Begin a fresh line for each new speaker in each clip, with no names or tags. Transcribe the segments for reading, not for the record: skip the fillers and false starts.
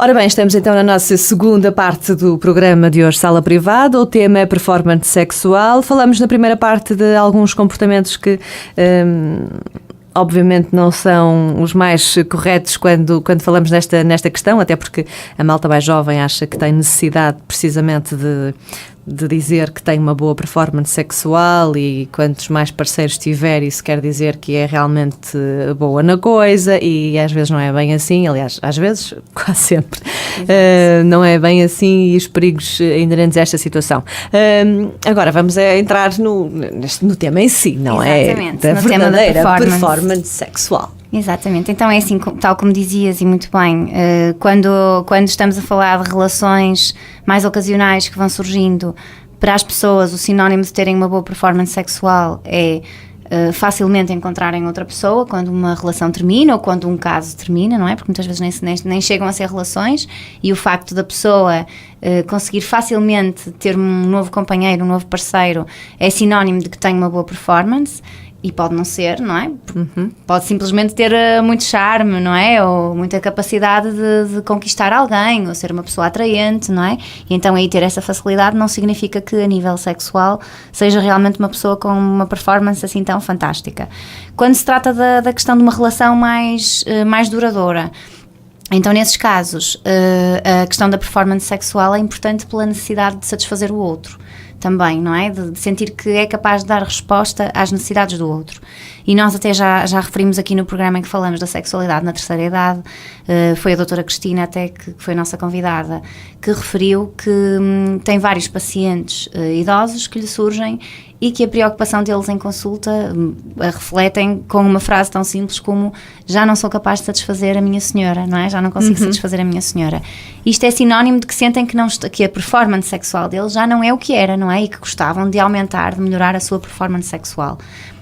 Ora bem, estamos então na nossa segunda parte do programa de hoje, Sala Privada. O tema é performance sexual. Falamos na primeira parte de alguns comportamentos que obviamente não são os mais corretos quando falamos nesta questão, até porque a malta mais jovem acha que tem necessidade precisamente de dizer que tem uma boa performance sexual, e quantos mais parceiros tiver, isso quer dizer que é realmente boa na coisa, e às vezes não é bem assim. Aliás, às vezes, quase sempre, não é bem assim, e os perigos inerentes a esta situação. Agora vamos entrar no tema em si, não
Exatamente,
é? Da verdadeira performance sexual.
Exatamente, então é assim, tal como dizias e muito bem, quando estamos a falar de relações mais ocasionais que vão surgindo, para as pessoas o sinónimo de terem uma boa performance sexual é facilmente encontrarem outra pessoa quando uma relação termina ou quando um caso termina, não é? Porque muitas vezes nem chegam a ser relações, e o facto da pessoa conseguir facilmente ter um novo companheiro, um novo parceiro, é sinónimo de que tem uma boa performance. E pode não ser, não é? Pode simplesmente ter muito charme, não é? Ou muita capacidade de conquistar alguém, ou ser uma pessoa atraente, não é? E então aí ter essa facilidade não significa que a nível sexual seja realmente uma pessoa com uma performance assim tão fantástica. Quando se trata da questão de uma relação mais duradoura, então nesses casos a questão da performance sexual é importante pela necessidade de satisfazer o outro também, não é? De sentir que é capaz de dar resposta às necessidades do outro. E nós até já referimos aqui no programa em que falamos da sexualidade na terceira idade, foi a doutora Cristina até que foi a nossa convidada, que referiu que tem vários pacientes idosos que lhe surgem e que a preocupação deles em consulta refletem com uma frase tão simples como: já não sou capaz de satisfazer a minha senhora, não é? Já não consigo satisfazer a minha senhora. Isto é sinónimo de que sentem que a performance sexual deles já não é o que era, não é? E que gostavam de aumentar, de melhorar a sua performance sexual.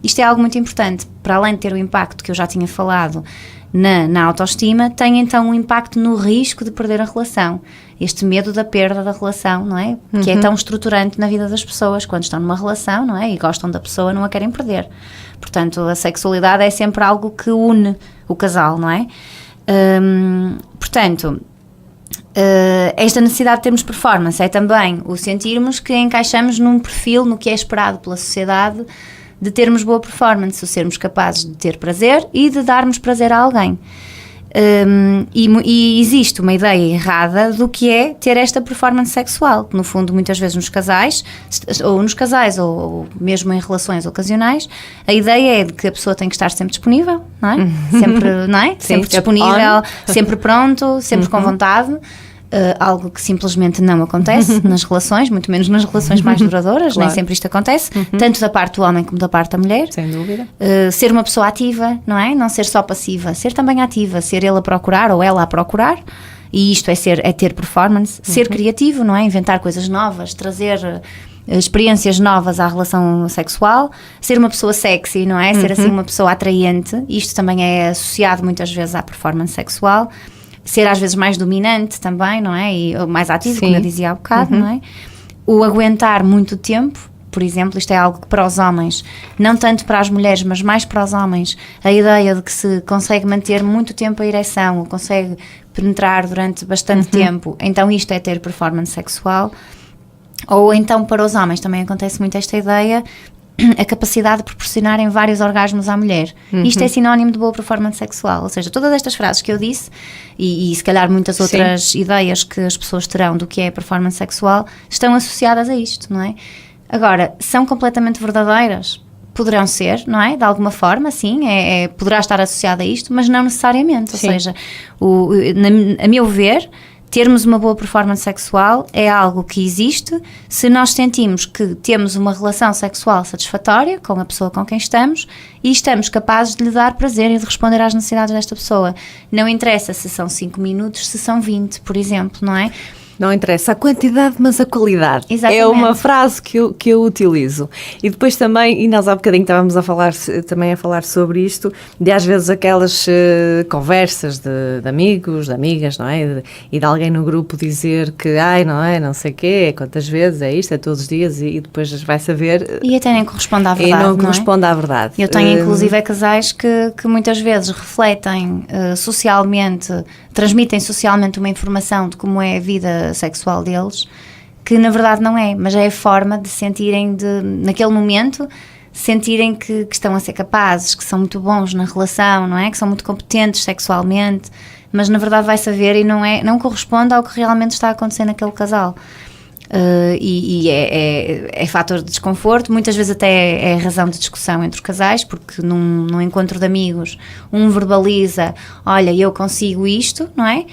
Isto é algo muito importante, para além de ter o impacto que eu já tinha falado na autoestima, tem então um impacto no risco de perder a relação. Este medo da perda da relação, não é? Que é tão estruturante na vida das pessoas quando estão numa relação, não é? E gostam da pessoa, não a querem perder. Portanto, a sexualidade é sempre algo que une o casal, não é? Portanto, esta necessidade de termos performance é também o sentirmos que encaixamos num perfil, no que é esperado pela sociedade, de termos boa performance, o sermos capazes de ter prazer e de darmos prazer a alguém. E existe uma ideia errada do que é ter esta performance sexual, que no fundo muitas vezes nos casais ou mesmo em relações ocasionais, a ideia é de que a pessoa tem que estar sempre disponível, não é? Sempre, não é?
Sim,
sempre disponível, sempre pronto, sempre com vontade. Algo que simplesmente não acontece nas relações, muito menos nas relações mais duradouras, claro. Nem sempre isto acontece, tanto da parte do homem como da parte da mulher.
Sem dúvida.
Ser uma pessoa ativa, não é? Não ser só passiva, ser também ativa, ser ele a procurar ou ela a procurar, e isto é ter performance, ser criativo, não é? Inventar coisas novas, trazer experiências novas à relação sexual, ser uma pessoa sexy, não é? Ser assim uma pessoa atraente, isto também é associado muitas vezes à performance sexual. Ser às vezes mais dominante também, não é? E mais ativo, sim, como eu dizia há bocado, não é? O aguentar muito tempo, por exemplo, isto é algo que para os homens, não tanto para as mulheres, mas mais para os homens, a ideia de que se consegue manter muito tempo a ereção, ou consegue penetrar durante bastante tempo, então isto é ter performance sexual. Ou então para os homens também acontece muito esta ideia, a capacidade de proporcionarem vários orgasmos à mulher. Isto é sinónimo de boa performance sexual, ou seja, todas estas frases que eu disse e se calhar muitas outras ideias que as pessoas terão do que é performance sexual estão associadas a isto, não é? Agora, são completamente verdadeiras? Poderão ser, não é? De alguma forma, sim, poderá estar associada a isto, mas não necessariamente, ou seja, a meu ver, termos uma boa performance sexual é algo que existe se nós sentimos que temos uma relação sexual satisfatória com a pessoa com quem estamos e estamos capazes de lhe dar prazer e de responder às necessidades desta pessoa. Não interessa se são 5 minutos, se são 20, por exemplo, não é?
Não interessa a quantidade, mas a qualidade.
Exatamente.
É uma frase que eu utilizo. E depois também, e nós há bocadinho estávamos a falar sobre isto, de às vezes aquelas conversas de amigos, de amigas, não é? E de alguém no grupo dizer que, não é, não sei o quê, quantas vezes, é isto, é todos os dias, e depois vai saber...
E até nem corresponde à verdade,
não corresponde à verdade.
Eu tenho inclusive casais que muitas vezes refletem socialmente transmitem socialmente uma informação de como é a vida sexual deles, que na verdade não é, mas é a forma de sentirem, naquele momento, sentirem que estão a ser capazes, que são muito bons na relação, não é? Que são muito competentes sexualmente, mas na verdade vai saber e não corresponde ao que realmente está a acontecer naquele casal. E é fator de desconforto, muitas vezes até é razão de discussão entre os casais, porque num encontro de amigos um verbaliza, olha, eu consigo isto, não é?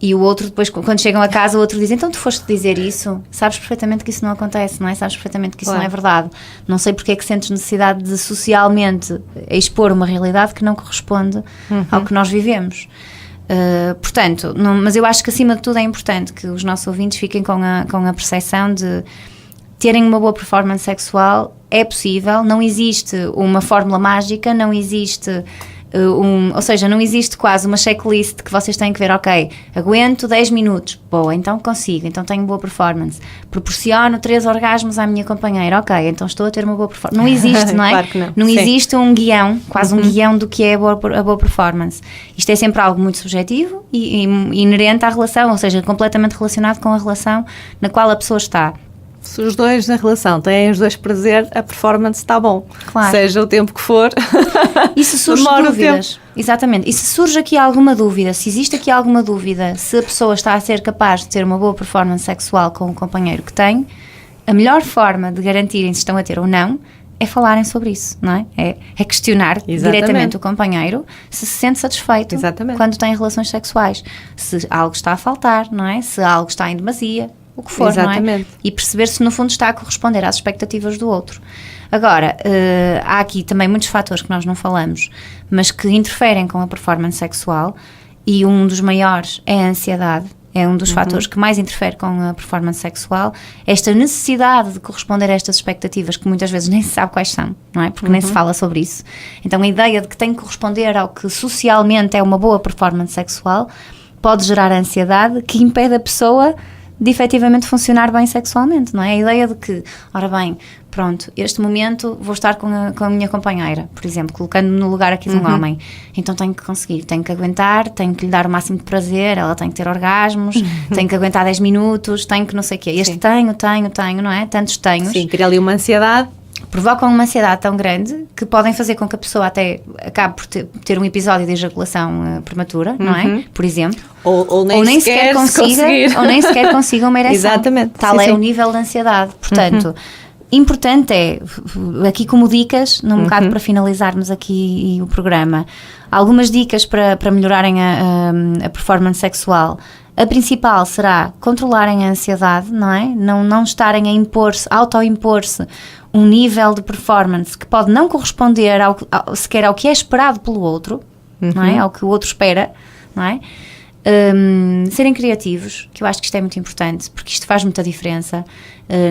E o outro depois, quando chegam a casa, o outro diz, então tu foste dizer isso, sabes perfeitamente que isso não acontece, não é? Sabes perfeitamente que isso não é verdade, não sei porque é que sentes necessidade de socialmente expor uma realidade que não corresponde ao que nós vivemos. Portanto, mas eu acho que acima de tudo é importante que os nossos ouvintes fiquem com a percepção de terem uma boa performance sexual. É possível, não existe uma fórmula mágica, não existe ou seja, não existe quase uma checklist que vocês têm que ver, ok, aguento 10 minutos, boa, então consigo, então tenho boa performance, proporciono 3 orgasmos à minha companheira, ok, então estou a ter uma boa performance. Não existe, não é?
Claro que não.
Não existe um guião, quase um guião do que é a boa performance. Isto é sempre algo muito subjetivo e inerente à relação, ou seja, completamente relacionado com a relação na qual a pessoa está.
Se os dois na relação têm os dois prazer, a performance está bom.
Claro.
Seja o tempo que for.
E se surge dúvidas, exatamente, e se surge aqui alguma dúvida, se existe aqui alguma dúvida, se a pessoa está a ser capaz de ter uma boa performance sexual com o companheiro que tem, a melhor forma de garantirem se estão a ter ou não é falarem sobre isso, não é? É questionar diretamente o companheiro se sente satisfeito quando tem relações sexuais, se algo está a faltar, não é? Se algo está em demasia, o que for, não é? E perceber se no fundo está a corresponder às expectativas do outro. Agora, há aqui também muitos fatores que nós não falamos, mas que interferem com a performance sexual, e um dos maiores é a ansiedade. É um dos fatores que mais interfere com a performance sexual, esta necessidade de corresponder a estas expectativas que muitas vezes nem se sabe quais são, não é? Porque nem se fala sobre isso. Então a ideia de que tem que corresponder ao que socialmente é uma boa performance sexual pode gerar ansiedade que impede a pessoa de efetivamente funcionar bem sexualmente, não é? A ideia de que, ora bem, pronto, este momento vou estar com a minha companheira, por exemplo, colocando-me no lugar aqui de um homem, então tenho que conseguir, tenho que aguentar, tenho que lhe dar o máximo de prazer, ela tem que ter orgasmos, tenho que aguentar 10 minutos, tenho que não sei o quê, tenho, não é? Tantos tenhos.
Sim, cria ali uma ansiedade.
Provocam uma ansiedade tão grande que podem fazer com que a pessoa até acabe por ter um episódio de ejaculação prematura, não é? Por exemplo.
Ou nem sequer
consiga uma ereção.
Exatamente.
Tal é o nível de ansiedade. Portanto, importante é, aqui como dicas, num bocado para finalizarmos aqui o programa, algumas dicas para melhorarem a performance sexual. A principal será controlarem a ansiedade, não é? Não estarem a impor-se, auto-impor-se um nível de performance que pode não corresponder sequer ao que é esperado pelo outro, não é? Ao que o outro espera, não é? Serem criativos, que eu acho que isto é muito importante, porque isto faz muita diferença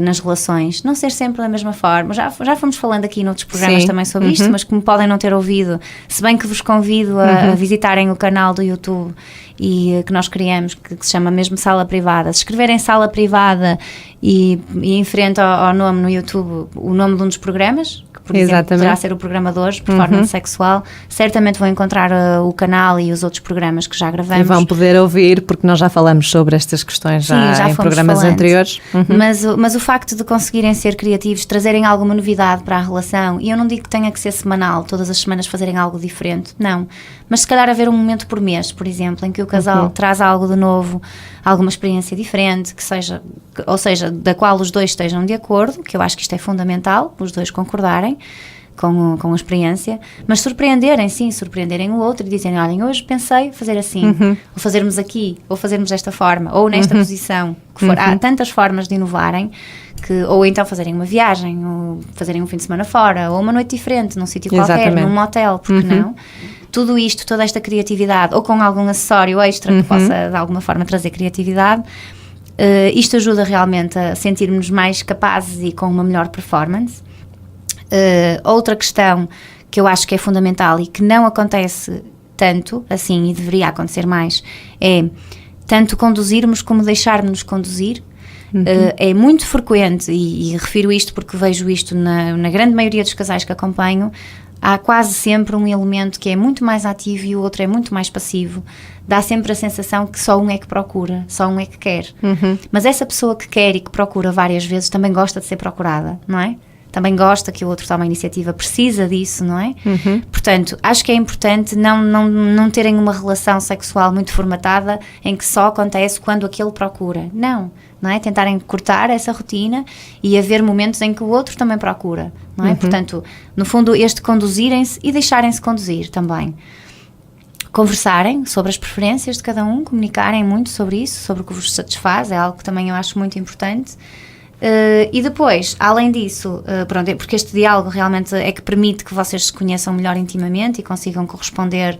nas relações. Não ser sempre da mesma forma. Já fomos falando aqui noutros programas também sobre isto, mas como podem não ter ouvido, se bem que vos convido a visitarem o canal do YouTube e que nós criamos, que se chama mesmo Sala Privada. Se escreverem Sala Privada e em frente ao nome no YouTube, o nome de um dos programas, que por exemplo poderá ser o programa de hoje, Performance Sexual, certamente vão encontrar o canal e os outros programas que já gravamos.
E vão poder ouvir, porque nós já falamos sobre estas questões já em programas anteriores.
Mas o facto de conseguirem ser criativos, trazerem alguma novidade para a relação, e eu não digo que tenha que ser semanal, todas as semanas fazerem algo diferente, não. Mas se calhar haver um momento por mês, por exemplo, em que o casal traz algo de novo, alguma experiência diferente, ou seja, da qual os dois estejam de acordo, que eu acho que isto é fundamental, os dois concordarem com a experiência, mas surpreenderem o outro e dizerem, olhem, hoje pensei fazer assim, ou fazermos aqui, ou fazermos desta forma, ou nesta posição, que for. Há tantas formas de inovarem, ou então fazerem uma viagem, ou fazerem um fim de semana fora, ou uma noite diferente, num sítio qualquer, num motel, porque não? Tudo isto, toda esta criatividade, ou com algum acessório extra que possa de alguma forma trazer criatividade, isto ajuda realmente a sentirmos mais capazes e com uma melhor performance. Outra questão que eu acho que é fundamental e que não acontece tanto assim, e deveria acontecer mais, é tanto conduzirmos como deixarmos-nos conduzir. É muito frequente, e refiro isto porque vejo isto na grande maioria dos casais que acompanho, há quase sempre um elemento que é muito mais ativo e o outro é muito mais passivo. Dá sempre a sensação que só um é que procura, só um é que quer. Mas essa pessoa que quer e que procura várias vezes também gosta de ser procurada, não é? Também gosta que o outro tome a iniciativa, precisa disso, não é? Portanto, acho que é importante não terem uma relação sexual muito formatada em que só acontece quando aquele procura. Não é? Tentarem cortar essa rotina e haver momentos em que o outro também procura, não é? Portanto, no fundo, conduzirem-se e deixarem-se conduzir também. Conversarem sobre as preferências de cada um, comunicarem muito sobre isso, sobre o que vos satisfaz, é algo que também eu acho muito importante. E depois, além disso, pronto, porque este diálogo realmente é que permite que vocês se conheçam melhor intimamente e consigam corresponder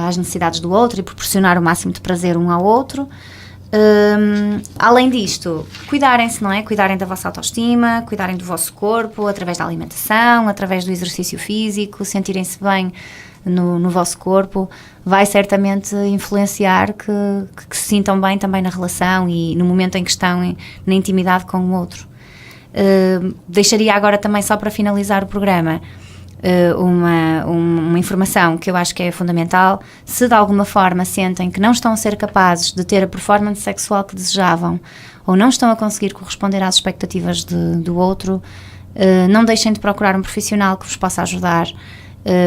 às necessidades do outro e proporcionar o máximo de prazer um ao outro. Além disto, cuidarem-se, não é? Cuidarem da vossa autoestima, cuidarem do vosso corpo, através da alimentação, através do exercício físico, sentirem-se bem no vosso corpo, vai certamente influenciar que se sintam bem também na relação e no momento em que estão na intimidade com o outro. Deixaria agora também, só para finalizar o programa, uma informação que eu acho que é fundamental. Se de alguma forma sentem que não estão a ser capazes de ter a performance sexual que desejavam ou não estão a conseguir corresponder às expectativas do outro, não deixem de procurar um profissional que vos possa ajudar.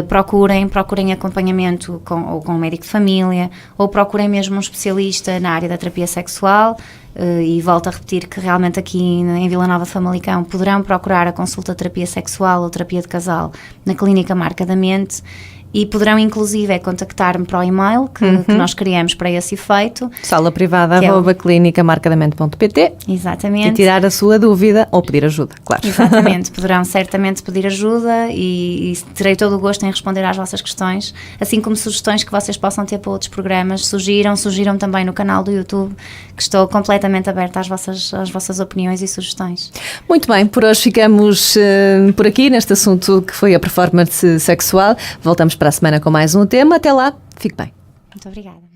Procurem acompanhamento com um médico de família, ou procurem mesmo um especialista na área da terapia sexual, e volto a repetir que realmente aqui em Vila Nova de Famalicão poderão procurar a consulta de terapia sexual ou terapia de casal na Clínica Marca da Mente, e poderão inclusive contactar-me para o e-mail que nós criamos para esse efeito.
salaprivada@clinicamarcadamente.pt.
Exatamente.
E tirar a sua dúvida ou pedir ajuda, claro.
Exatamente, poderão certamente pedir ajuda e terei todo o gosto em responder às vossas questões, assim como sugestões que vocês possam ter para outros programas. Sugiram também no canal do YouTube, que estou completamente aberta às vossas opiniões e sugestões.
Muito bem, por hoje ficamos por aqui neste assunto que foi a performance sexual. Voltamos para a semana com mais um tema. Até lá, fique bem.
Muito obrigada.